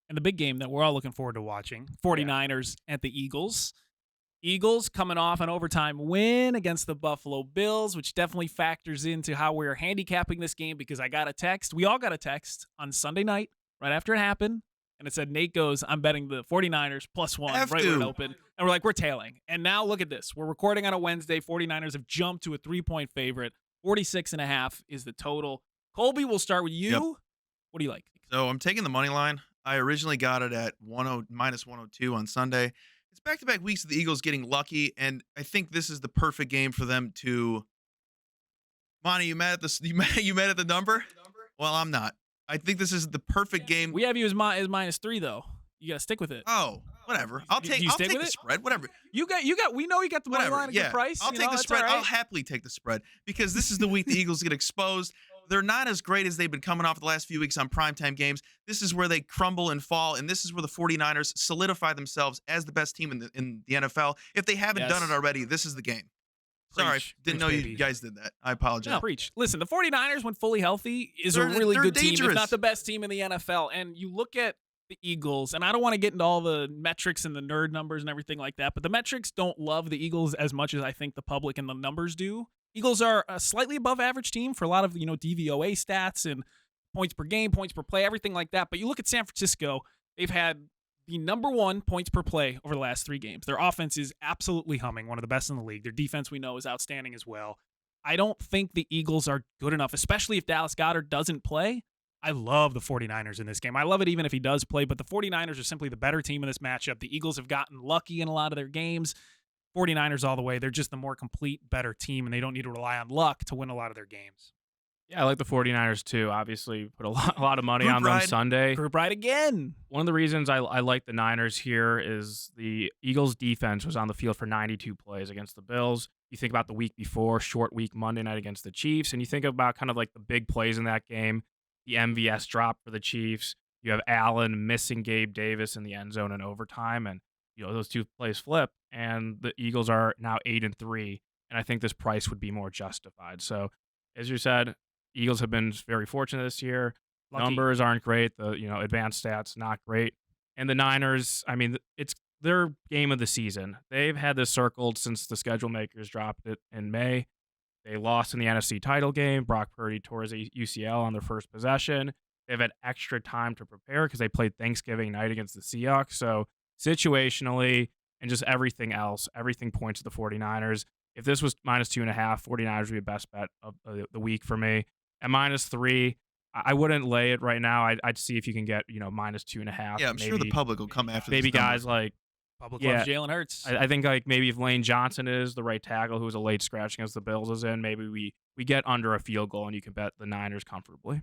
And the big game that we're all looking forward to watching, 49ers at the Eagles. Eagles coming off an overtime win against the Buffalo Bills, which definitely factors into how we're handicapping this game because I got a text. We all got a text on Sunday night right after it happened. And it said, Nate goes, I'm betting the 49ers +1 Have right when it to. opened. And we're like, we're tailing. And now look at this. We're recording on a Wednesday. 49ers have jumped to a 3-point favorite. 46.5 is the total. Colby, we'll start with you. Yep. What do you like? So I'm taking the money line. I originally got it at minus 102 on Sunday. It's back-to-back weeks of the Eagles getting lucky, and I think this is the perfect game for them to. Monty, you mad at the number? Well, I'm not. I think this is the perfect game. We have you as -3 though. You gotta stick with it. Oh, whatever. I'll take the spread. Whatever. You got. We know you got the money line at a good price. I'll take the spread. Right. I'll happily take the spread because this is the week the Eagles get exposed. They're not as great as they've been coming off the last few weeks on primetime games. This is where they crumble and fall, and this is where the 49ers solidify themselves as the best team in the NFL. If they haven't done it already, this is the game. Sorry, didn't know you guys did that. I apologize. No, preach. Listen, the 49ers, when fully healthy, is a really good team, if not the best team in the NFL. And you look at the Eagles, and I don't want to get into all the metrics and the nerd numbers and everything like that, but the metrics don't love the Eagles as much as I think the public and the numbers do. Eagles are a slightly above average team for a lot of, DVOA stats and points per game, points per play, everything like that. But you look at San Francisco, they've had the number one points per play over the last 3 games. Their offense is absolutely humming, one of the best in the league. Their defense, we know, is outstanding as well. I don't think the Eagles are good enough, especially if Dallas Goedert doesn't play. I love the 49ers in this game. I love it even if he does play, but the 49ers are simply the better team in this matchup. The Eagles have gotten lucky in a lot of their games. 49ers all the way. They're just the more complete, better team, and they don't need to rely on luck to win a lot of their games. Yeah, I like the 49ers too. Obviously, put a lot of money on them Sunday. Group ride again. One of the reasons I like the Niners here is the Eagles' defense was on the field for 92 plays against the Bills. You think about the week before, short week Monday night against the Chiefs, and you think about kind of like the big plays in that game, the MVS drop for the Chiefs. You have Allen missing Gabe Davis in the end zone in overtime, and those 2 plays flip, and the Eagles are now 8-3, and I think this price would be more justified. So, as you said, Eagles have been very fortunate this year. Lucky. Numbers aren't great. The advanced stats not great, and the Niners. I mean, it's their game of the season. They've had this circled since the schedule makers dropped it in May. They lost in the NFC title game. Brock Purdy tore his UCL on their first possession. They've had extra time to prepare because they played Thanksgiving night against the Seahawks. So situationally and just everything else, everything points to the 49ers. If this was -2.5, 49ers would be the best bet of the week for me. At -3, I wouldn't lay it right now. I'd see if you can get, -2.5. Yeah, I'm sure the public will come after maybe this guys number. like Public loves Jalen Hurts. I think like maybe if Lane Johnson is the right tackle, who was a late scratch against the Bills, is in, maybe we get under a field goal and you can bet the Niners comfortably.